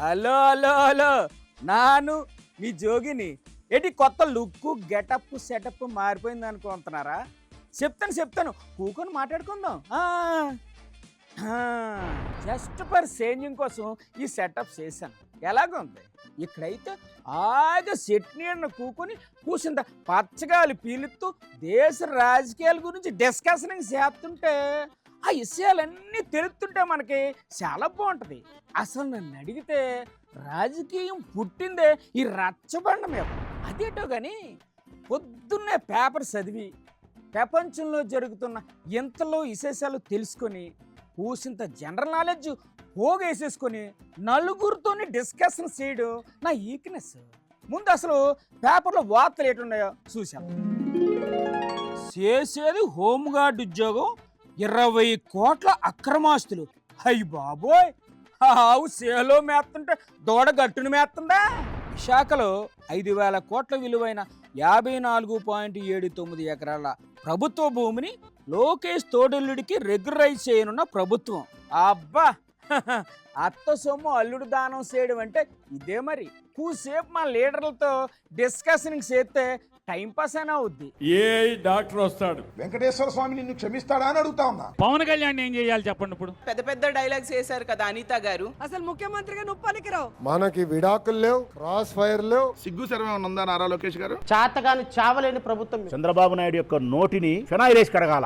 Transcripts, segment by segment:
Hello hello hello నాను మీ జోగిని ఏంటి కొత్త లుక్ గెటప్ సెటప్ మారిపోయింది అనుకుంటున్నారా? చెప్తాను కూకొని మాట్లాడుకుందాం. జస్ట్ ఫర్ చేంజింగ్ కోసం ఈ సెటప్ చేశాను. ఎలాగుంది? ఇక్కడైతే ఆగా చట్నీ అన్న కూకొని కూసింత పచ్చగాలి పీలుతూ దేశ రాజకీయాల గురించి డిస్కషన్ చేస్తుంటే ఆ విషయాలన్నీ తెలుస్తుంటే మనకి చాలా బాగుంటుంది. అసలు నన్ను అడిగితే రాజకీయం పుట్టిందే ఈ రచ్చబండ మీద. అదేటో కానీ పొద్దున్నే పేపర్ చదివి ప్రపంచంలో జరుగుతున్న ఇంతలో విశేషాలు తెలుసుకొని కూసింత జనరల్ నాలెడ్జ్ పోగేసేసుకొని నలుగురితోని డిస్కషన్ చేయడం నా వీక్నెస్. ముందు అసలు పేపర్లో వార్తలు ఏటున్నాయో చూసాం. చేసేది హోంగార్డ్ ఉద్యోగం, 20 కోట్ల అక్రమాస్తులు. అయ్యి బాబోయ్, ఆవు సేలో మేస్తుంటే దూడ గట్టును మేస్తుందా? విశాఖలో 5,000 కోట్ల విలువైన 54.79 ఎకరాల ప్రభుత్వ భూమిని లోకేష్ తోడల్లుడికి రెగ్యులరైజ్ చేయనున్న ప్రభుత్వం. అబ్బా, అత్త సొమ్ము అల్లుడు దానం చేయడం అంటే ఇదే మరి. కూసేపు మా లీడర్లతో డిస్కషనింగ్ చేస్తే టైం పాస్ అయినా అవుద్ది. ఏ డాక్టర్ వస్తాడు, వెంకటేశ్వర స్వామి నిన్ను క్షమిస్తాడా అని అడుగుతా ఉన్నా. పవన్ కళ్యాణ్ ఏం చేయాలి చెప్పండి? ఇప్పుడు పెద్ద పెద్ద డైలాగ్స్ వేశారు కదా అనిత గారు. అసలు ముఖ్యమంత్రిగా నువ్వు పనికిరావు. మనకి విడాకులు లేవు, క్రాస్ ఫైర్ లేవు. సిగ్గు సర్వం ఉందా నారా లోకేష్ గారు? చాతగాని చావలేని ప్రభుత్వం. చంద్రబాబు నాయుడు యొక్క నోటిని ఫెనాయిలేసి కడగాల.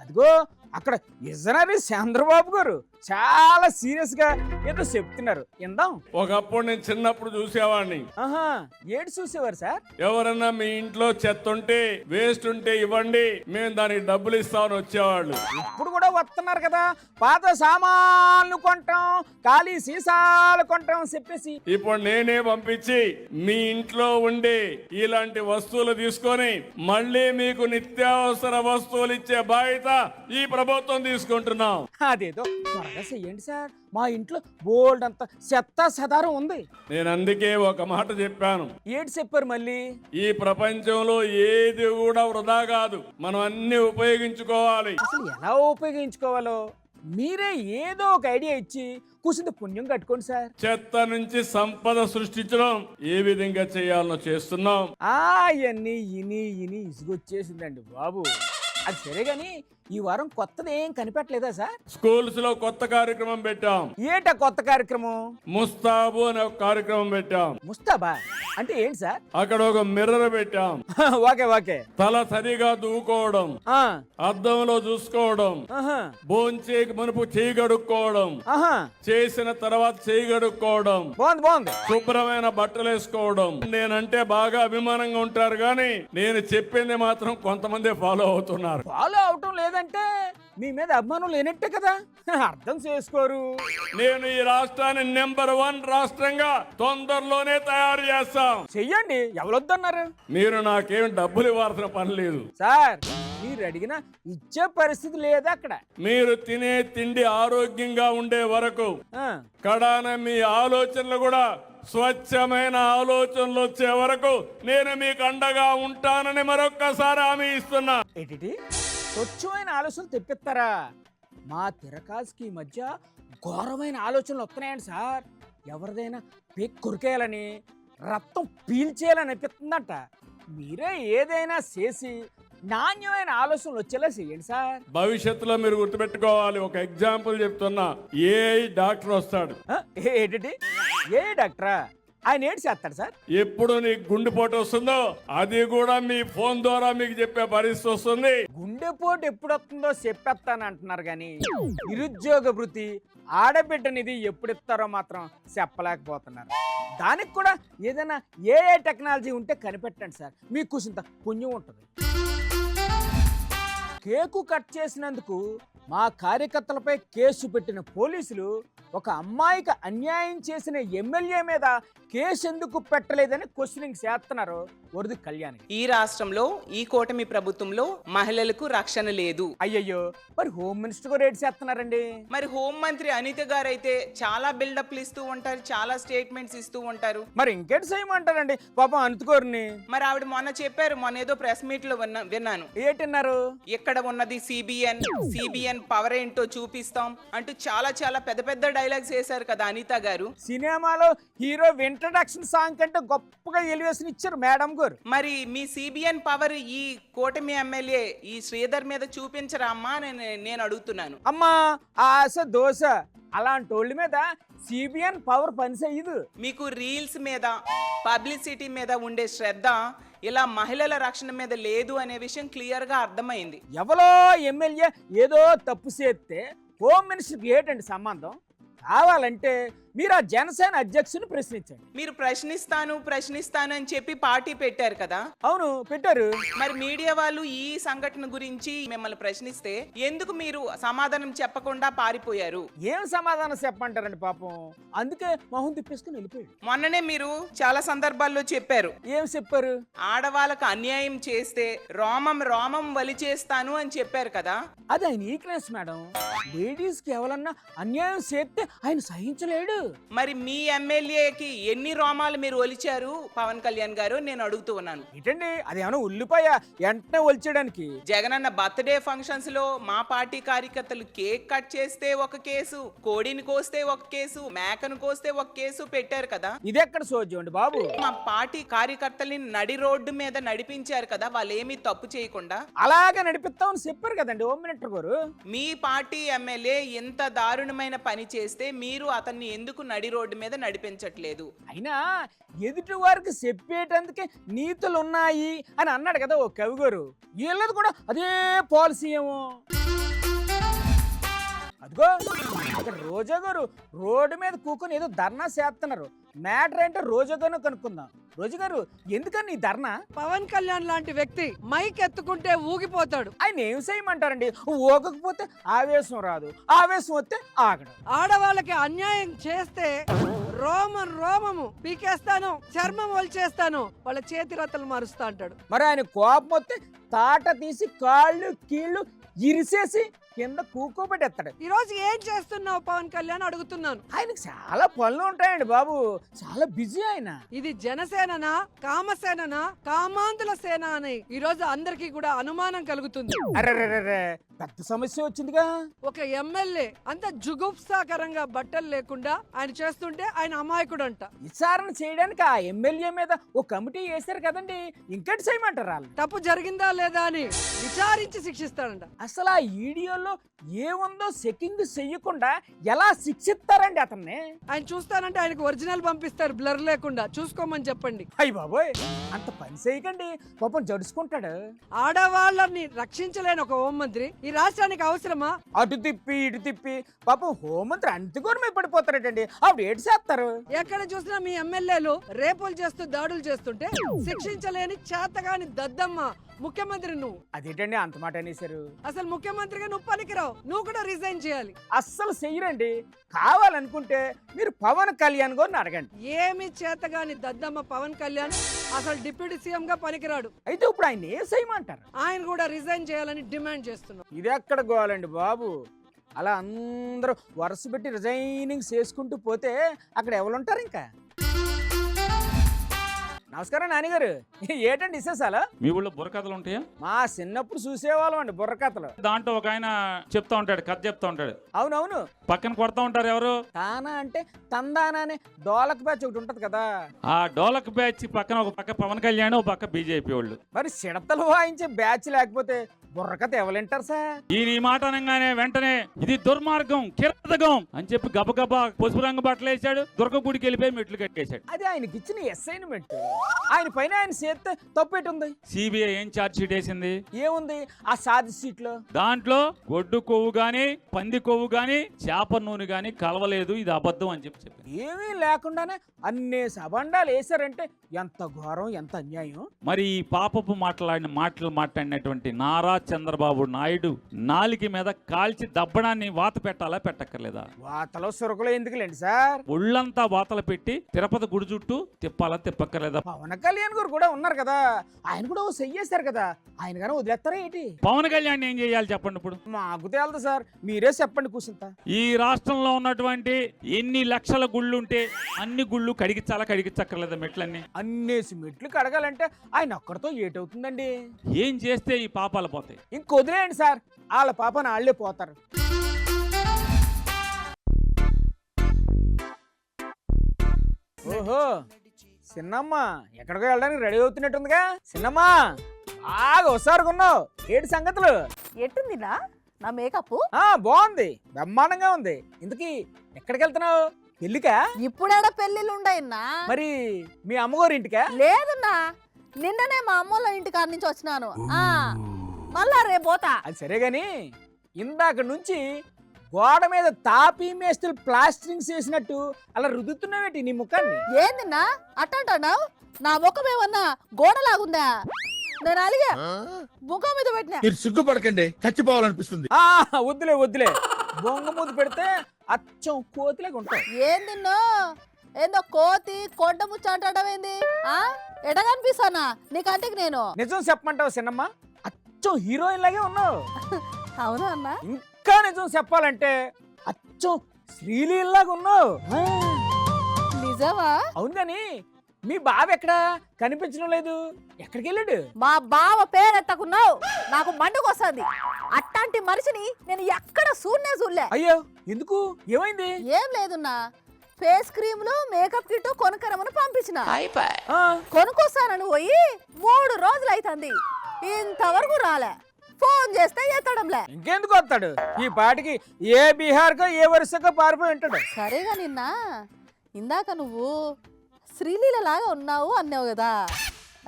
అదిగో అక్కడ విజనరీ చంద్రబాబు గారు చాలా సీరియస్ గా ఏదో చెప్తున్నారు, ఇందాం. ఒకప్పుడు నేను చిన్నప్పుడు చూసేవాడిని. ఏడు చూసేవారు సార్? ఎవరన్నా మీ ఇంట్లో చెత్త ఉంటే వేస్ట్ ఉంటే ఇవ్వండి, మేము దానికి డబ్బులు ఇస్తామని వచ్చేవాళ్ళు. ఇప్పుడు కూడా వస్తున్నారు కదా, పాత సామాన్లు కొంటాం, ఖాళీ సీసాలు కొంటాం చెప్పేసి. ఇప్పుడు నేనే పంపించి మీ ఇంట్లో ఉండే ఇలాంటి వస్తువులు తీసుకొని మళ్ళీ మీకు నిత్యావసర వస్తువులు ఇచ్చే బాధ్యత ఈ ప్రభుత్వం తీసుకుంటున్నాం. అదేదో త్వరగా చెయ్యండి సార్, మా ఇంట్లో బోల్డ్ అంత చెత్త సదారం ఉంది. నేను అందుకే ఒక మాట చెప్పాను. ఏడు చెప్పారు మళ్ళీ? ఈ ప్రపంచంలో ఏది కూడా వృధా కాదు, మనం అన్ని ఉపయోగించుకోవాలి. అసలు ఎలా ఉపయోగించుకోవాలో మీరే ఏదో ఒక ఐడియా ఇచ్చి కూర్చుంది పుణ్యం కట్టుకోండి సార్. చెత్త నుంచి సంపద సృష్టించడం ఏ విధంగా చేయాలనో చేస్తున్నాం. ఇవన్నీ ఇని ఇసుగొచ్చేసిందండి బాబు. అది సరే గాని ఈ వారం కొత్తది ఏం కనిపెట్టలేదా సార్? స్కూల్స్ లో కొత్త కార్యక్రమం పెట్టాం. ఏటా కొత్త కార్యక్రమం? ముస్తాబు అనే ఒక కార్యక్రమం పెట్టాం. ముస్తాబా అంటే ఏంటి సార్? అక్కడ ఒక మిర్రర్ పెట్టాం. ఓకే తల సరిగా దూకోవడం, అద్దంలో చూసుకోవడం, భోంచేకి మునుపు చేయి గడుక్కోవడం, చేసిన తర్వాత చేయి గడుక్కోవడం, బాగుంది. శుభ్రమైన బట్టలు వేసుకోవడం. నేనంటే బాగా అభిమానంగా ఉంటారు కానీ నేను చెప్పింది మాత్రం కొంతమంది ఫాలో అవుతున్నారు. ఫాలో అవటం లేదంటే మీ మీద అభిమానం లేనట్టే కదా, అర్థం చేసుకోరు. నేను ఈ రాష్ట్రాన్ని నెంబర్ 1 రాష్ట్రంగా తొందరలోనే తయారు చేస్తాం. చెయ్యండి, ఎవరొద్దన్నారు? మీరు నాకేం డబ్బులు ఇవ్వాల్సిన పని లేదు సార్, మీరు అడిగిన ఇచ్చే పరిస్థితి లేదా అక్కడ. మీరు తినే తిండి ఆరోగ్యంగా ఉండే వరకు కడాన మీ ఆలోచనలు కూడా స్వచ్ఛమైన ఆలోచనలు వచ్చే వరకు నేను మీకు అండగా ఉంటానని మరొక్కసారి హామీ ఇస్తున్నా. ఏంటి స్వచ్ఛమైన ఆలోచనలు తెప్పిస్తారా? మా తిరకాసుకి మధ్య ఘోరమైన ఆలోచనలు వస్తున్నాయండి సార్. ఎవరిదైనా పేక్ కొరికేయాలని, రక్తం పీల్చేయాలని అనిపిస్తుందంట. మీరే ఏదైనా చేసి నాణ్యమైన ఆలోచనలు వచ్చేలా చేయండి సార్. భవిష్యత్తులో మీరు గుర్తుపెట్టుకోవాలి. ఒక ఎగ్జాంపుల్ చెప్తున్నా. ఏఐ డాక్టర్ వస్తాడు. ఏంటి ఏ డాక్టరా? ఆయన ఏడు చేస్తాడు సార్? ఎప్పుడు నీకు గుండెపోటు వస్తుందో అది కూడా మీ ఫోన్ ద్వారా మీకు చెప్పే పరిస్థితి వస్తుంది. గుండెపోటు ఎప్పుడు వస్తుందో చెప్పేస్తానంటున్నారు కానీ నిరుద్యోగ భృతి, ఆడబిడ్డనిది ఎప్పుడు ఇస్తారో మాత్రం చెప్పలేకపోతున్నారు. దానికి కూడా ఏదైనా ఏఐ టెక్నాలజీ ఉంటే కనిపెట్టండి సార్, మీకు కూసింత పుణ్యం ఉంటుంది. కేకు కట్ చేసినందుకు మా కార్యకర్తలపై కేసు పెట్టిన పోలీసులు ఒక అమ్మాయికి అన్యాయం చేసిన ఎమ్మెల్యే మీద కేసు ఎందుకు పెట్టలేదని క్వశ్చనింగ్ చేస్తున్నారు వరది కళ్యాణ్. ఈ రాష్ట్రంలో ఈ కూటమి ప్రభుత్వంలో మహిళలకు రక్షణ లేదు. అయ్యయ్యో, మరి హోమ్ మినిస్టర్ గారు ఏడు చేస్తున్నారండి? మరి హోం మంత్రి అనిత గారు అయితే చాలా బిల్డప్లు ఇస్తూ ఉంటారు, చాలా స్టేట్మెంట్స్ ఇస్తూ ఉంటారు. మరి ఇంకేటి చేయమంటారండి పాపం అనితకోరిని? మరి ఆవిడ మొన్న చెప్పారు, మొన్న ఏదో ప్రెస్ మీట్ లో విన్నాను. ఏంటన్నారు? ఇక్కడ ఉన్నది సిబిఎన్ సిబిఎన్ పవర్ ఏంటో చూపిస్తాం అంటూ చాలా చాలా పెద్ద పెద్ద డైలాగ్స్ వేశారు కదా అనిత గారు. సినిమాలో హీరో ఇంట్రడక్షన్ సాంగ్ కంటే గొప్పగా ఎలివేషన్ ఇచ్చారు మేడం గారు. మరి మీ సిబిఎన్ పవర్ ఈ కూటమి ఎమ్మెల్యే ఈ శ్రీధర్ మీద చూపించరా అమ్మా నేను అడుగుతున్నాను. అమ్మా ఆశ దోశ అలాంటి వాళ్ళ మీద సిబిఎన్ పవర్ పనిచేయదు. మీకు రీల్స్ మీద పబ్లిసిటీ మీద ఉండే శ్రద్ధ ఇలా మహిళల రక్షణ మీద లేదు అనే విషయం క్లియర్గా అర్థమైంది. ఎవరో ఎమ్మెల్యే ఏదో తప్పు చేస్తే హోమ్ మినిస్టర్కి ఏంటండి సంబంధం? కావాలంటే మీరు ఆ జనసేన అధ్యక్షుని ప్రశ్నించండి. మీరు ప్రశ్నిస్తాను అని చెప్పి పార్టీ పెట్టారు కదా. అవును పెట్టారు. మరి మీడియా వాళ్ళు ఈ సంఘటన గురించి మిమ్మల్ని ప్రశ్నిస్తే ఎందుకు మీరు సమాధానం చెప్పకుండా పారిపోయారు? ఏం సమాధానం చెప్పంటారండి పాపం. అందుకే మొహం తిప్పేసుకుని వెళ్ళిపోయాడు. మొన్ననే మీరు చాలా సందర్భాల్లో చెప్పారు. ఏం చెప్పారు? ఆడవాళ్ళకు అన్యాయం చేస్తే రోమం వలి చేస్తాను అని చెప్పారు కదా. అది ఆయన వీక్నెస్ మేడం. లేడీస్ కి ఎవరన్నా అన్యాయం చేస్తే ఆయన సహించలేడు. మరి మీ ఎమ్మెల్యేకి ఎన్ని రోమాలు మీరు ఒలిచారు పవన్ కళ్యాణ్ గారు నేను అడుగుతూ ఉన్నాను. ఏంటండి అది ఏమైనా ఉల్లిపాయ వెంటనే ఒలిచేయడానికి? జగనన్న బర్త్డే ఫంక్షన్స్ లో మా పార్టీ కార్యకర్తలు కేక్ కట్ చేస్తే ఒక కేసు, కోడిని కోస్తే ఒక కేసు, మేకను కోస్తే ఒక కేసు పెట్టారు కదా. ఇది ఎక్కడ సోజ్యం అండి బాబు? మా పార్టీ కార్యకర్తల్ని నడి రోడ్డు మీద నడిపించారు కదా, వాళ్ళు ఏమీ తప్పు చేయకుండా. అలాగే నడిపిస్తామని చెప్పారు కదండి హోమ్ మినిస్టర్ గారు. మీ పార్టీ ఎమ్మెల్యే ఎంత దారుణమైన పని చేస్తే మీరు అతన్ని ఎందుకు నడి రోడ్డు మీద నడిపించట్లేదు? అయినా ఎదుటి వారికి చెప్పేటందుకే నీతులు ఉన్నాయి అని అన్నాడు కదా ఓ కవి గారు. వీళ్ళది కూడా అదే పాలసీ ఏమో. అదిగో అక్కడ రోజా గారు రోడ్డు మీద కూకొని ఏదో ధర్నా చేస్తున్నారు. మ్యాటర్ ఏంటో రోజా గారు కనుక్కుందాం. రోజా గారు ఎందుకని ఈ ధర్నా? పవన్ కళ్యాణ్ లాంటి వ్యక్తి మైక్ ఎత్తుకుంటే ఊగిపోతాడు. ఆయన ఏం చేయమంటారండి? ఊగకపోతే ఆవేశం రాదు, ఆవేశం వస్తే ఆగడం. ఆడవాళ్ళకి అన్యాయం చేస్తే రోమము పీకేస్తాను, చర్మం ఒలిచేస్తాను, వాళ్ళ చేతిరతలు మారుస్తా అంటాడు. మరి ఆయన కోపం వస్తే తాట తీసి కాళ్ళు కీళ్ళు ఇరిసేసి కింద కూకోబెట్టేస్తాడు. ఈ రోజు ఏం చేస్తున్నావు పవన్ కళ్యాణ్ అడుగుతున్నాను. ఆయనకి చాలా పనులు ఉంటాయండి బాబు, చాలా బిజీ ఆయన. ఇది జనసేననా కామసేననా కామాంధుల సేన అని ఈ రోజు అందరికీ కూడా అనుమానం కలుగుతుంది. అరెరెరెరె పెద్ద సమస్య వచ్చిందిగా. ఒక ఎమ్మెల్యే అంత జుగుప్సాకరంగా బట్టలు లేకుండా ఆయన చేస్తుంటే ఆయన అమాయకుడు అంట. విచారణ చేయడానికి ఆ ఎమ్మెల్యే మీద ఓ కమిటీ వేశారు కదండి, ఇంకటి చేయమంటారు వాళ్ళు. తప్పు జరిగిందా లేదా అని విచారించి శిక్షిస్తాడంట. అసలు ఆ వీడియోలో ఏముందో చెకింగ్ చెయ్యకుండా ఎలా శిక్షిస్తారండి అతన్ని? ఆయన చూస్తానంటే ఆయనకు ఒరిజినల్ పంపిస్తారు బ్లర్ లేకుండా, చూసుకోమని చెప్పండి. అయ్య బాబోయ్ అంత పని చేయకండి, పాపం జడుచుకుంటాడు. ఆడవాళ్ళని రక్షించలేని ఒక హోంమంత్రి ఈ రాష్ట్రానికి అవసరమా? అటు తిప్పి ఇటు తిప్పి పాపం హోంమంత్రి అంతగూరమే పడిపోతారటండి. ఆవిడ ఏడు చేస్తారు. ఎక్కడ చూసినా మీ ఎమ్మెల్యేలు రేపులు చేస్తూ దాడులు చేస్తుంటే శిక్షించలేని చేతగాని దద్దమ్మ ముఖ్యమంత్రి నువ్వు. అదేంటండి అంత మాట అనేసారు? అసలు ముఖ్యమంత్రిగా నువ్వు పనికిరావు, నువ్వు కూడా రిజైన్ చేయాలి. అస్సలు చెయ్యరండి. కావాలనుకుంటే మీరు పవన్ కళ్యాణ్ గారిని అడగండి. ఏమి చేతగాని దద్దమ్మ పవన్ కళ్యాణ్ అసలు డిప్యూటీ సీఎం గా పనికిరాడు. అయితే ఇప్పుడు ఆయన ఏం చేయమంటారు? ఆయన కూడా రిజైన్ చేయాలని డిమాండ్ చేస్తున్నాం. ఇది ఎక్కడ గోవాలండి బాబు? అలా అందరూ వరుస పెట్టి రిజైనింగ్ చేసుకుంటూ పోతే అక్కడ ఎవరుంటారు ఇంకా? నమస్కారం నాన్నగారు. ఏటండి విశేషాలు? మీ ఊళ్ళో బుర్రకథలు ఉంటాయా? మా చిన్నప్పుడు చూసేవాళ్ళం అండి బుర్రకథలు. దాంట్లో ఒక ఆయన చెప్తా ఉంటాడు, కథ చెప్తా ఉంటాడు. అవునవును. పక్కన కొడతా ఉంటారు ఎవరు? తానా అంటే తందానా అనే డోలక్ బ్యాచ్ ఒకటి ఉంటది కదా. ఆ డోలక్ బ్యాచ్ పక్కన ఒక పక్క పవన్ కళ్యాణ్, ఒక పక్క బీజేపీ వాళ్ళు. మరి చిడతలు వాయించే బ్యాచ్ లేకపోతే బుర్రకథ ఎవరు సార్? ఈయన ఈ మాట అనగానే వెంటనే ఇది దుర్మార్గం, కిరాతకం అని చెప్పి గబగబా పసుపు రంగు బట్టలు వేసాడు, దుర్గ గుడికి వెళ్ళిపోయి మెట్లు కట్టేశాడు. అది ఆయనకి ఇచ్చిన అసైన్మెంట్. ఆయన పైన ఆయన చేస్తే తప్పేటుంది. సిబిఐ ఏం ఛార్జ్ షీట్ వేసింది? ఏముంది ఆ సాది షీట్ లో? దాంట్లో గొడ్డు కొవ్వు గాని, పంది కొవ్వు గాని, చేప నూనె గాని కలవలేదు, ఇది అబద్ధం అని చెప్పి చెప్పింది. ఏమీ లేకుండానే అన్ని సబండాలు వేసారంటే ఎంత ఘోరం, ఎంత అన్యాయం. మరి ఈ పాపపు మాటలు మాట్లాడినటువంటి నారా చంద్రబాబు నాయుడు నాలికి మీద కాల్చి దబ్బడాన్ని వాత పెట్టాలా పెట్టక్కర్లేదా? వాతలో సురకులో ఎందుకులేండి సార్? ఒళ్ళంతా వాతలు పెట్టి తిరుపతి గుడి చుట్టూ తిప్పాలా తిప్పక్కర్లేదా? పవన్ కళ్యాణ్ గారు కూడా ఉన్నారు కదా, ఆయన కూడా ఓ చెయ్యేశారు కదా, ఆయన కానీ వదిలేస్తారా ఏంటి? పవన్ కళ్యాణ్ ఏం చేయాలి చెప్పండి ఇప్పుడు? మాకు తేలదు సార్, మీరే చెప్పండి కూర్చుంటా. ఈ రాష్ట్రంలో ఉన్నటువంటి ఎన్ని లక్షల గుళ్ళు ఉంటే అన్ని గుళ్ళు కడిగించక్కర్లేదా మెట్లన్నీ? అన్నేసి మెట్లు కడగాలంటే ఆయన ఒక్కడితో ఏటవుతుందండి? ఏం చేస్తే ఈ పాపాలు పోతాయి? ఇంక వదిలేయండి సార్, వాళ్ళ పాపని వాళ్ళే పోతారు. ఓహో, చిన్నమ్మ ఎక్కడికో వెళ్ళడానికి రెడీ అవుతున్నట్టుందిగా. చిన్నమ్మ బాగా హుషారుగా ఉన్నావు, ఏడు సంగతులు? ఎట్టుందినా నా మేకప్? బాగుంది, బ్రహ్మాండంగా ఉంది. ఇంతకీ ఎక్కడికి వెళ్తున్నావు? పెళ్ళికా? ఇప్పుడేడా పెళ్ళిళ్ళు ఉండయినా? మరి మీ అమ్మగారి ఇంటికా? లేదున్నా, నిన్ననే మా అమ్మోళ్ళ ఇంటి కాడ నుంచి వచ్చినాను. మళ్ళా రేపు పోతా. అది సరే గాని, ఇందాక నుంచి గోడ మీద తాపీ మేస్తులు ప్లాస్టరింగ్ చేసినట్టు అలా రుద్దుతున్నావేటి నీ ముఖాన్ని? ఏందిన్నా అట్టంటున్నావు? నా ముఖం ఏమన్నా గోడలాగుందా? నేను అలిగా ముఖం మీద పెట్టినా. మీరు సిగ్గుపడకండి, చచ్చిపోవాలనిపిస్తుంది. వద్దులే వద్దులే, బొంగ ముద్దు పెడితే అచ్చం కోతిలాగా ఉంటావు. ఏందిన్నో ఏందో కోతి కొండ ముచ్చంటాడమేంది? ఎడగనిపిస్తానా నీ కంటికి నేను? నిజం చెప్పమంటావు చిన్నమ్మ, అచ్చం హీరోయిన్ లాగే ఉన్నావు. అవునా అన్నా? ఇంకా నిజం చెప్పాలంటే అచ్చం శ్రీలీలాగా ఉన్నావు. నిజమా? అవును గాని మీ బావ ఎక్కడా కనిపించడం లేదు, ఎక్కడికి వెళ్ళాడు? మా బావ పేరెత్తకున్నావు, నాకు మండుకొస్తుంది. అట్లాంటి మనిషిని నేను ఎక్కడ చూడలే. అయ్యో ఎందుకు, ఏమైంది? ఏం లేదున్నా, ఫేస్ క్రీములు మేకప్ కిట్ కొనుక్కరమని పంపించిన. కొనుక్కొస్తానని పోయి 3 రోజులు అవుతుంది, ఇంతవరకు రాలే. ఫోన్ చేస్తే ఎత్తడంలే. ఇంకెందుకు వస్తాడు, ఈ పాటికి ఏ బీహార్కో ఏ వరుసకో పారిపోయి ఉంటాడు. సరేగా నిన్న ఇందాక నువ్వు శ్రీలీల లాగా ఉన్నావు అన్నావు కదా,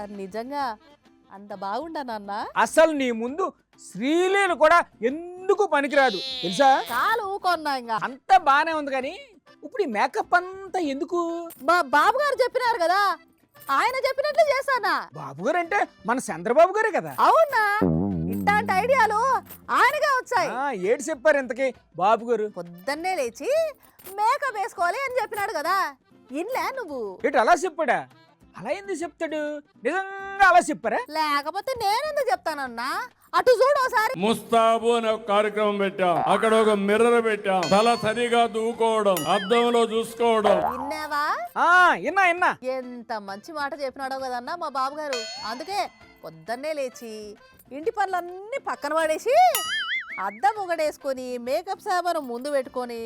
అది నిజంగా అంత బాగుండా నాన్న? అసలు నీ ముందు శ్రీలీల కూడా ఎందుకు పనికిరాదు తెలుసా? చాలు ఊకొన్నా, ఇంకా అంతా బానే ఉంది కానీ ఇప్పుడు ఈ మేకప్ అంతా ఎందుకు? మా బాబు గారు చెప్పినారు కదా, ఆయన చెప్పినట్లు చేశానా? బాబు గారు అంటే మన చంద్రబాబు గారే కదా. అవునా? ఇట్లాంటి ఐడియాలు ఆయనగా వచ్చాయి. ఏడు చెప్పారు ఇంతకీ బాబు గారు? పొద్దున్నే లేచి మేకప్ వేసుకోవాలి అని చెప్పినాడు కదా, ఇన్లే నువ్వు? ఇటు అలా చెప్పాడా? అలా ఎందుకు చెప్తాడు, నిజంగా అలా చెప్పారా? లేకపోతే నేనెందుకు చెప్తానన్నా? అటు చూడు ఒకసారి. ముస్తాబు అనే ఒక కార్యక్రమం పెట్టాం, అక్కడ ఒక మిర్రర్ పెట్టాం, తల సరిగా దూకోవడం, అద్దంలో చూసుకోవడం. విన్నావా? ఇన్నా ఎంత మంచి మాట చెప్పినాడో కదన్నా మా బాబు గారు. అందుకే పొద్దున్నే లేచి ఇంటి పనులన్నీ పక్కన పడేసి అద్దం ఒకడేసుకొని మేకప్ సామాను ముందు పెట్టుకొని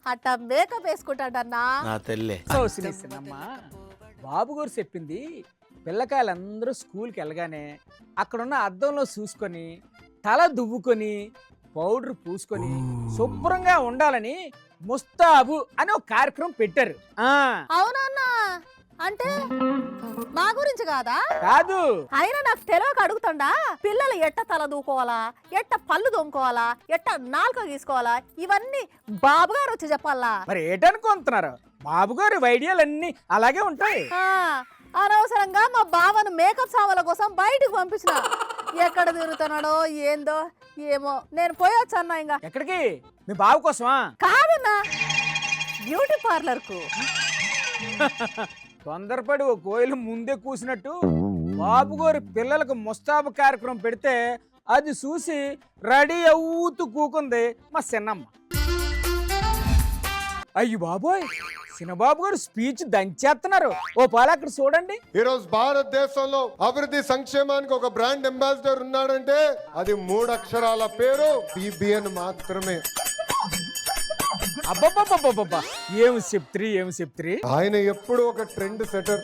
అట్టా మేకప్ వేసుకుంటాడన్నా. బాబు గారు చెప్పింది, పిల్లకాయలందరూ స్కూల్కి వెళ్ళగానే అక్కడున్న అద్దంలో చూసుకొని తల దువ్వుకొని పౌడర్ పూసుకొని శుభ్రంగా ఉండాలని ముస్తాబు అని ఒక కార్యక్రమం పెట్టారు. అవునన్నా? అంటే మా గురించి కాదా? కాదు. అయినా నాకు తెలియక అడుగుతాడా, పిల్లలు ఎట్ట తల దూకోవాలా, ఎట్ట పళ్ళు దొంకోవాలా, ఎట్ట నాలుక గీసుకోవాలా, ఇవన్నీ బాబు గారు వచ్చి చెప్పాలా? మరి ఏటనుకుంటున్నారు, బాబు గారి ఐడియాలన్నీ అలాగే ఉంటాయి. అనవసరంగా మా బావను మేకప్ సామాన్ల కోసం బయటకు పంపించిన. ఎక్కడ తిరుగుతున్నాడో ఏందో ఏమో. నేను పోయొచ్చన్నా. ఇంకా ఎక్కడికి? మీ బావ కోసమా? కాదన్నా, బ్యూటీ పార్లర్ కు. తొందరపడి ఓ కోయిలు ముందే కూసినట్టు బాబు గారి పిల్లలకు ముస్తాబు కార్యక్రమం పెడితే అది చూసి రెడీ అవుతూ కూకుంది మా చిన్నమ్మ. అయ్యి బాబోయ్, చిన్నబాబు గారు స్పీచ్ దంచేస్తున్నారు. ఓ పాలు అక్కడ చూడండి. ఈ రోజు భారతదేశంలో అభివృద్ధి సంక్షేమానికి ఒక బ్రాండ్ అంబాసిడర్ ఉన్నాడంటే అది 3 అక్షరాల పేరు BBN మాత్రమే. అబ్బబ్బబ్బబ్బబ్బా, ఏమి చెప్తారు. ఆయన ఎప్పుడు ఒక ట్రెండ్ సెటర్.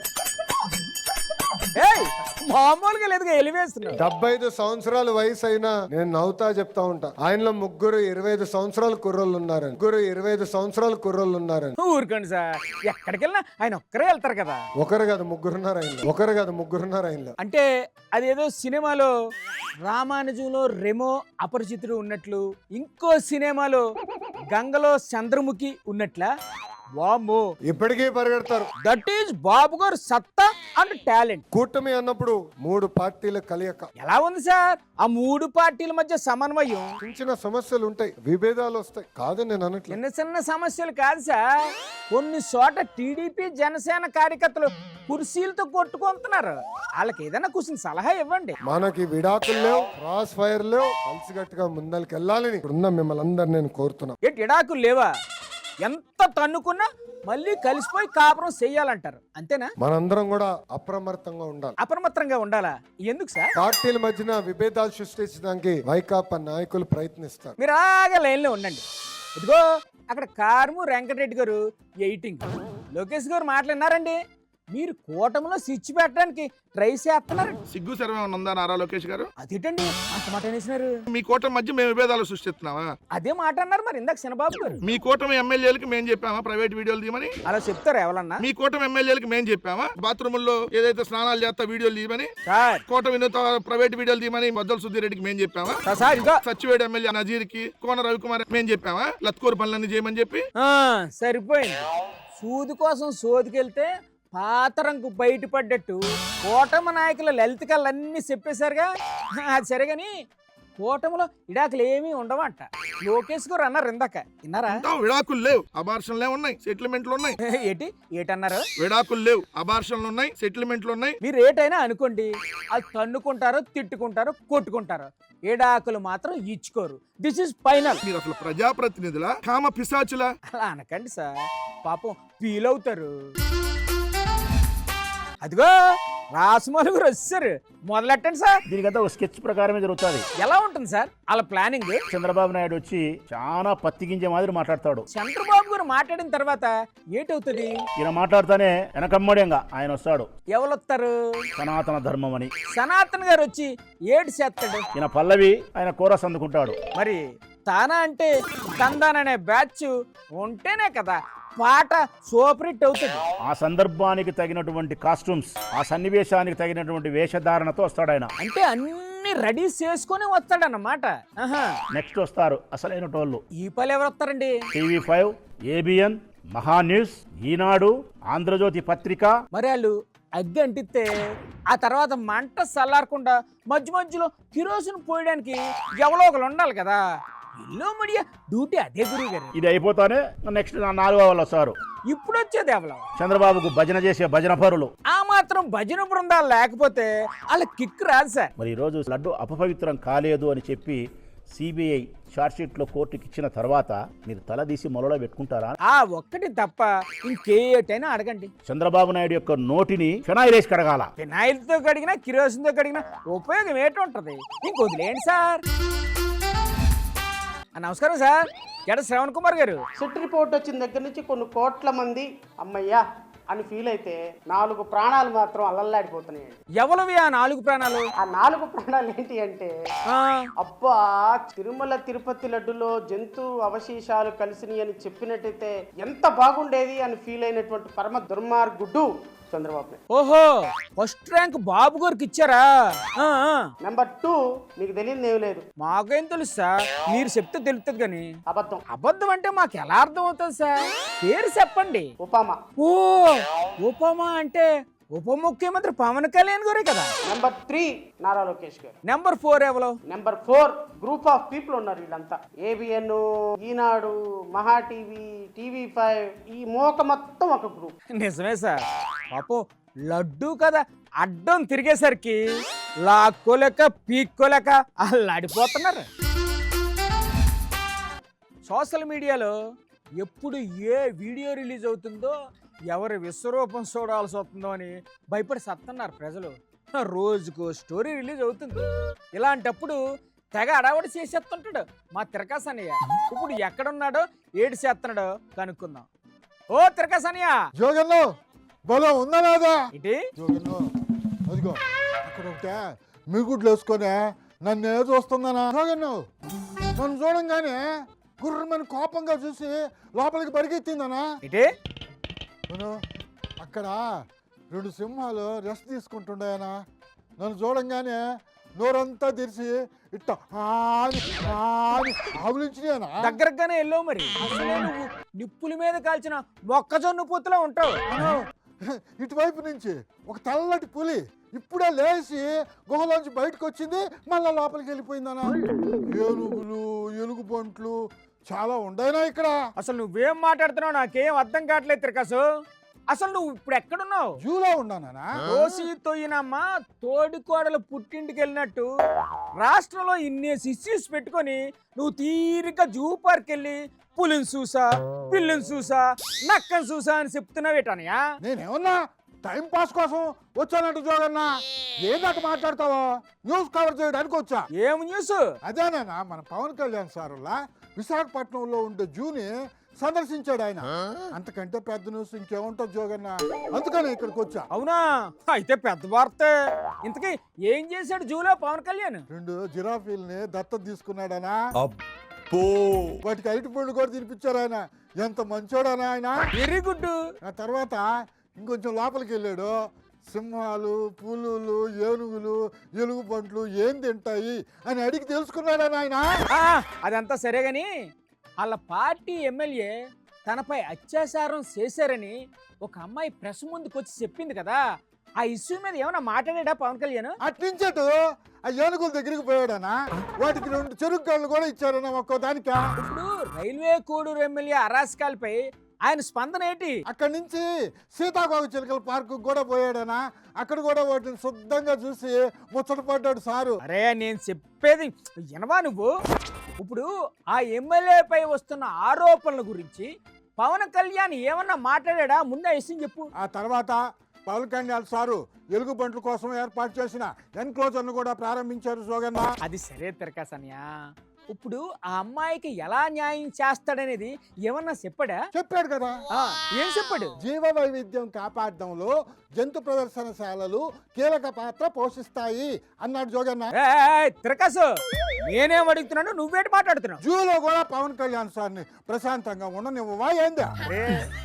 మామూలుగా లేదుగా ఎలివేస్తున్నారు. 75 సంవత్సరాల వయసు అయినా నేను నవ్వుతా చెప్తా ఉంటా, ఆయనలో 3 25 సంవత్సరాల కుర్రోళ్ళు ఉన్నారని. 25 సంవత్సరాల కుర్రోళ్ళు ఉన్నారని. ఊరుకోండి సార్, ఎక్కడికి వెళ్ళినా ఆయన ఒక్కరే వెళ్తారు కదా. ఒకరు కాదు 3 ఉన్నారు ఆయనలో. అంటే అదేదో సినిమాలో రామానుజంలో రెమో అపరిచితుడు ఉన్నట్లు, ఇంకో సినిమాలో గంగలో చంద్రముఖి ఉన్నట్లా వామ్మో, ఇప్పటికీ పరిగెడతారు. దట్ ఈజ్ బాబు గారు సత్తా అండ్ టాలెంట్. కూటమి అన్నప్పుడు 3 పార్టీల కలయిక. ఎలా ఉంది సార్ ఆ 3 పార్టీల మధ్య సమన్వయం? చిన్న చిన్న సమస్యలు ఉంటాయి, విభేదాలు వస్తాయి, కాదని నేను అనట్లేదు. చిన్న చిన్న సమస్యలు కాదు సార్, కొన్ని చోట టీడీపీ జనసేన కార్యకర్తలు కుర్చీలతో కొట్టుకుంటున్నారు. వాళ్ళకి ఏదైనా కూర్చుని సలహా ఇవ్వండి. మనకి విడాకులు లేవు, క్రాస్ ఫైర్ లేవు, కలిసిగట్టుగా ముందరికి వెళ్ళాలని ఇప్పుడున్న మిమ్మల్ని అందరు నేను కోరుతున్నా. ఏంటి ఇడాకులు లేవా? ఎంత తన్నుకున్నా మళ్ళీ కలిసిపోయి కాపురం చెయ్యాలంటారు, అంతేనా? మనందరం కూడా అప్రమత్తంగా ఉండాలి. అప్రమత్తంగా ఉండాలా? ఎందుకు సార్? పార్టీల మధ్యన విభేదాలు సృష్టించడానికి వైకాపా నాయకులు ప్రయత్నిస్తారు. మీరు ఆగా లైన్లో ఉండండి. ఇదిగో అక్కడ కార్ము వెంకటరెడ్డి గారు ఎయిటింగ్, లోకేష్ గారు మాట్లాడినారండి. మీరు కూటమిలో స్విచ్ పెట్టడానికి ట్రై చేస్తున్నారు. సిగ్గు సర్వే ఉందా నారా లోకేష్ గారు? అదేంటండి అంత మాట అనేసినారు? మీ కూటమి మధ్య మేము విభేదాలు సృష్టిస్తున్నావా? అదే మాట అన్నారు మరి ఇందాక చిన్నబాబు గారు. మీ కూటమి ఎమ్మెల్యేలకు మేము చెప్పామా ప్రైవేట్ వీడియోలు తీయమని? అలా చెప్తారు ఎవరన్నా? మీ కూటమి ఎమ్మెల్యేలకు మేము చెప్పామా బాత్రూముల్లో ఏదైతే స్నానాలు చేస్తా వీడియోలు తీయమని? సార్ కూటమి ప్రైవేట్ వీడియోలు తీయమని బొద్దల సుధీరెడ్డికి మేము చెప్పామా? సార్ ఇదిగో సచివేడ్ ఎమ్మెల్యే నజీర్ కి కోన రవికుమార్ మేము చెప్పామా లత్కూరు పనులన్నీ చేయమని చెప్పి? సరిపోయింది. సూది కోసం సోదికెళ్తే పాతరంకు బయటపడ్డట్టు కూటమి నాయకుల లలితకళ్ళన్నీ చెప్పేశారుగా. అది సరే గాని కూటమిలో ఇడాకులు ఏమీ ఉండవంట లోకేష్ గారు అన్నారు ఇందాక, విన్నారా? విడాకులు లేవు, అబార్షన్లే ఉన్నాయి, సెటిల్మెంట్లు ఉన్నాయి. ఏటన్నారు? విడాకులు లేవు, అబార్షన్లు ఉన్నాయి, సెటిల్మెంట్లు ఉన్నాయి. మీరు ఏటైనా అనుకోండి, అది తన్నుకుంటారు, తిట్టుకుంటారు, కొట్టుకుంటారు, ఏడాకులు మాత్రం ఇచ్చుకోరు. This is final. మీరు అసలు ప్రజాప్రతినిధులా కామ పిశాచులా? అలా అనకండి సార్, పాపం ఫీల్ అవుతారు. అదిగో రాసుమౌళి గారు వచ్చారు, మొదలెట్టండి సార్. దీనికంతా ఒక స్కెచ్ ప్రకారమే జరుగుతుంది. ఎలా ఉంటుంది సార్ అలా ప్లానింగ్? చంద్రబాబు నాయుడు వచ్చి చాలా పత్తిగించే మాదిరి మాట్లాడతాడు. చంద్రబాబు గారు మాట్లాడిన తర్వాత ఏటవుతుంది? ఈయన మాట్లాడుతానే వెనకమ్మడంగా ఆయన వస్తాడు. ఎవరు వస్తారు? సనాతన ధర్మం అని సనాతన్ గారు వచ్చి ఏడు చేస్తాడు. ఈయన పల్లవి ఆయన కోరస్ అందుకుంటాడు. మరి తానా అంటే తందాన్ అనే బ్యాచ్ ఉంటేనే కదా పాట సూపర్ హిట్ అవుతుంది. ఆ సందర్భానికి తగినటువంటి కాస్ట్యూమ్స్, ఆ సన్నివేశానికి తగినటువంటి వేషధారణతో వస్తాడు ఆయన. అంటే అన్ని రెడీ చేసుకొని వస్తాడన్నమాట. నెక్స్ట్ వస్తారు అసలైన టోళ్ళు. ఈ పలు ఎవరు వస్తారండి? TV5, ABN, మహా న్యూస్, ఈనాడు, ఆంధ్రజ్యోతి పత్రిక. మరి వాళ్ళు అగ్గి అంటిస్తే ఆ తర్వాత మంట చల్లారకుండా మధ్య మధ్యలో కిరోసిన్ పోయడానికి ఎవరో ఒకరు ఉండాలి కదా. ఎల్లో మీడియా డ్యూటీ అదే గురువు గారు. ఇది అయిపోతానే నెక్స్ట్ 4వ వాళ్ళు వస్తారు. ఇప్పుడు వచ్చేది ఎవరు? చంద్రబాబుకు భజన చేసే భజన పరులు. ఆ మాత్రం భజన బృందాలు లేకపోతే వాళ్ళ కిక్ రాదు సార్. మరి ఈరోజు లడ్డు అపవిత్రం కాలేదు అని చెప్పి CBI షార్ట్ లో కోర్టుకి ఇచ్చిన తర్వాత మీరు తలదీసి మొలలో పెట్టుకుంటారా? ఆ ఒక్కటి తప్ప ఇంకేటైనా అడగండి. చంద్రబాబు నాయుడు యొక్క నోటిని ఫినాయిల్ వేసి కడగాల. ఫినాయిల్తో కడిగినా కిరోసిన్తో కడిగినా ఉపయోగం ఏంటుంటది? ఇంకొదిలేండి సార్. నమస్కారం సార్, ఎడ శ్రవణ్ కుమార్ గారు. సిట్ రిపోర్ట్ వచ్చిన దగ్గర నుంచి కొన్ని కోట్ల మంది అమ్మయ్యా అని ఫీల్ అయితే 4 ప్రాణాలు మాత్రం అల్లల్లాడిపోతున్నాయండి. ఎవరివి ఆ 4 ప్రాణాలు? ఆ 4 ప్రాణాలు ఏంటి అంటే, ఆ, అబ్బా తిరుమల తిరుపతి లడ్డులో జంతు అవశేషాలు కలిసినాయి అని చెప్పినట్టయితే ఎంత బాగుండేది అని ఫీల్ అయినటువంటి పరమ దుర్మార్గుడు చంద్రబాబు నాయుడు. ఓహో, ఫస్ట్ ర్యాంక్ బాబు గారికి ఇచ్చారా? నెంబర్ 2 మీకు తెలియదు ఏం లేదు. మాకేం తెలుసు సార్, మీరు చెప్తే తెలుస్తుంది కానీ. అబద్ధం. అబద్ధం అంటే మాకు ఎలా అర్థం అవుతుంది సార్? పేరు చెప్పండి. ఉపామా. ఓ, ఉపమా అంటే ఉప ముఖ్యమంత్రి పవన్ కళ్యాణ్ గారే కదా. నెంబర్ 3 నారా లోకేష్ గారు. నెంబర్ 4 ఎవరు? నెంబర్ 4 గ్రూప్ ఆఫ్ పీపుల్ ఉన్నారు. వీళ్ళంతా ABN, ఈనాడు, మహా టీవీ, TV5 ఈ మోక మొత్తం ఒక గ్రూప్. నిజమే సార్, పాపం లడ్డు కదా అడ్డం తిరిగేసరికి లాక్కోలేక పీక్కోలేక అల్లాడిపోతున్నారు. సోషల్ మీడియాలో ఎప్పుడు ఏ వీడియో రిలీజ్ అవుతుందో, ఎవరి విశ్వరూపం చూడాల్సి వస్తుందో అని భయపడి సత్తున్నారు ప్రజలు. రోజుకు స్టోరీ రిలీజ్ అవుతుంది. ఇలాంటప్పుడు తెగ అడావడి చేసేస్తుంటాడు మా తిరకాసన్నయ్య. ఇప్పుడు ఎక్కడున్నాడో ఏడు చేస్తున్నాడో కనుక్కుందాం. ఓ తిరకాసన్నయ్య, జోగన్ను బలో ఉందా లేదా? ఇటీ జోగన్ను అదిగో అక్కడ ఒకటే మిగుడ్లు వేసుకొని నన్ను ఏ చూస్తుందనా? జోగన్ను నన్ను చూడంగానే గుర్రమని కోపంగా చూసి లోపలికి పరిగెత్తిందనా? ఇటీ అక్కడ 2 సింహాలు రెస్ట్ తీసుకుంటుండేనా? నన్ను చూడంగానే నోరంతా తెరిచి ఇట్ట ఆవులించినా దగ్గరగానే వెళ్ళావు మరి. అసలే నువ్వు నిప్పుల మీద కాల్చిన మొక్కజొన్న పొత్తులో ఉంటావు. ఇటువైపు నుంచి ఒక తెల్లటి పులి ఇప్పుడే లేచి గుహలోంచి బయటకు వచ్చింది, మళ్ళీ లోపలికి వెళ్ళిపోయిందనా. ఏనుగులు ఎలుగుబంట్లు చాలా ఉండయినా ఇక్కడ. అసలు నువ్వేం మాట్లాడుతున్నావు నాకేం అర్థం కావట్లేదు తిరకాసు. అసలు నువ్వు ఇప్పుడు ఎక్కడున్నావు? జూలో ఉన్నానా? కోసి తొయ్యినమ్మ తోడికోడలు పుట్టింటికి వెళ్ళినట్టు రాష్ట్రంలో ఇన్నేసి ఇష్యూస్ పెట్టుకొని నువ్వు తీరిక జూ పార్క్ వెళ్ళి పులిని చూసా, పిల్లిని చూసా, నక్కని చూసా అని చెప్తున్నావేటనయా? నేనేమన్నా టైం పాస్ కోసం వచ్చానంట జోగన్న. ఏంటంటే మాట్లాడతావో? న్యూస్ కవర్ చేయడానికి వచ్చా. ఏం న్యూస్? అదేనా మన పవన్ కళ్యాణ్ సారులా విశాఖపట్నంలో ఉండే జూని సందర్శించాడు ఆయన. అంతకంటే పెద్ద న్యూస్ ఇంకేముంటుంది జోగన్న, అందుకని ఇక్కడికి వచ్చా. అవునా? అయితే పెద్ద వార్తే. ఇంతకీ ఏం చేశాడు జూలో పవన్ కళ్యాణ్? 2 జిరాఫీల్ని దత్తత తీసుకున్నాడనా. వాటికి అరటి పండు కూడా తినిపించారు ఆయన. ఎంత మంచోడనా ఆయన. Very good. ఆ తర్వాత ఇంకొంచెం లోపలికి వెళ్ళాడు. సింహాలు, పులులు, ఏనుగులు, ఎలుగుబంట్లు ఏం తింటాయి అని అడిగి తెలుసుకున్నాడని ఆయన. అదంతా సరే గాని వాళ్ళ పార్టీ ఎమ్మెల్యే తనపై అత్యాచారం చేశారని ఒక అమ్మాయి ప్రెస్ ముందుకు వచ్చి చెప్పింది కదా, ఆ ఇష్యూ మీద ఏమైనా మాట్లాడా పవన్ కళ్యాణ్? అట్నుంచటు ఆ ఏనుగుల దగ్గరికి పోయాడనా. వాటికి 2 చెరుకు గళ్ళు కూడా ఇచ్చారన్నా ఒక్కో దానికి. ఇప్పుడు రైల్వే కోడూరు ఎమ్మెల్యే అరాస్కాల్పై ఆయన స్పందన ఏంటి? అక్కడి నుంచి సీతాకోక చిలుకల పార్కు కూడా పోయాడనా. అక్కడ కూడా వాటిని శుద్ధంగా చూసి ముచ్చటపడ్డాడు సారు. అరే నేను చెప్పేది వినవా నువ్వు? ఇప్పుడు ఆ ఎమ్మెల్యేపై వస్తున్న ఆరోపణల గురించి పవన్ కళ్యాణ్ ఏమన్నా మాట్లాడా? ముందే విషయం చెప్పు. ఆ తర్వాత పవన్ కళ్యాణ్ సారు ఎలుగుబంట్ల కోసం ఏర్పాటు చేసిన ఎన్క్లోజర్ను కూడా ప్రారంభించారు జోగన్న. అది సరే తిరకాసన్యా. ఇప్పుడు ఆ అమ్మాయికి ఎలా న్యాయం చేస్తాడనేది ఏమన్నా చెప్పాడా? చెప్పాడు కదా. ఏం చెప్పాడు? జీవ వైవిధ్యం కాపాడడంలో జంతు ప్రదర్శనశాలలు కీలక పాత్ర పోషిస్తాయి అన్నాడు జోగన్న. తిరకాసు నేనేం అడుగుతున్నాను, నువ్వేటి మాట్లాడుతున్నావు? జూలో కూడా పవన్ కళ్యాణ్ సార్ని ప్రశాంతంగా ఉండనివ్వవా ఏందా?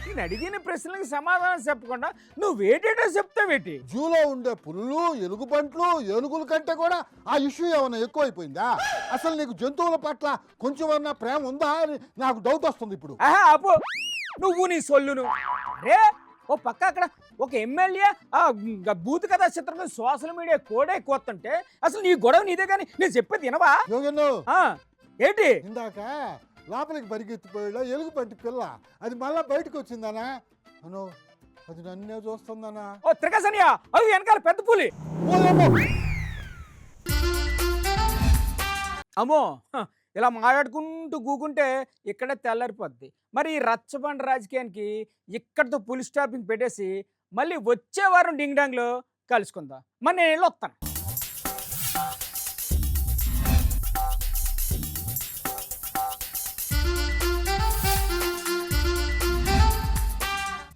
నేను అడిగిన ప్రశ్నలకు సమాధానం చెప్పకుండా నువ్వేటేటో చెప్తావేటి? జూలో ఉండే పులులు, ఎలుగుబంట్లు, ఏనుగుల కంటే కూడా ఆ ఇష్యూ ఏమైనా ఎక్కువైపోయిందా? అసలు నీకు జంతువుల పట్ల కొంచెమన్నా ప్రేమ ఉందా అని నాకు డౌట్ వస్తుంది ఇప్పుడు. అప్పు నువ్వు నీ సొల్లును. రే ఓ పక్క అక్కడ ఒక ఎమ్మెల్యే బూత్ కథా చిత్రంగా సోషల్ మీడియా కూడా ఎక్కువస్తుంటే అసలు నీ గొడవ నీదే కానీ నేను చెప్పేది వినవా? ఏంటి ఇందాక లోపలికి పరిగెత్తిపోయాడు ఎలుగుబంటి పిల్ల, అది మళ్ళా బయటకు వచ్చిందనా. అను అది నన్నే చూస్తుందనా. ఓ త్రికసనియా, అది వెనకాల పెద్ద పులి. అమ్మో, ఇలా మాట్లాడుకుంటూ కూకుంటే ఇక్కడే తెల్లారిపోద్ది. మరి ఈ రచ్చబండ రాజకీయానికి ఇక్కడితో పులి స్టాపింగ్ పెట్టేసి మళ్ళీ వచ్చే వారం డింగ్ డాంగ్లో కలుసుకుందాం. మరి నేను వెళ్ళి వస్తాను.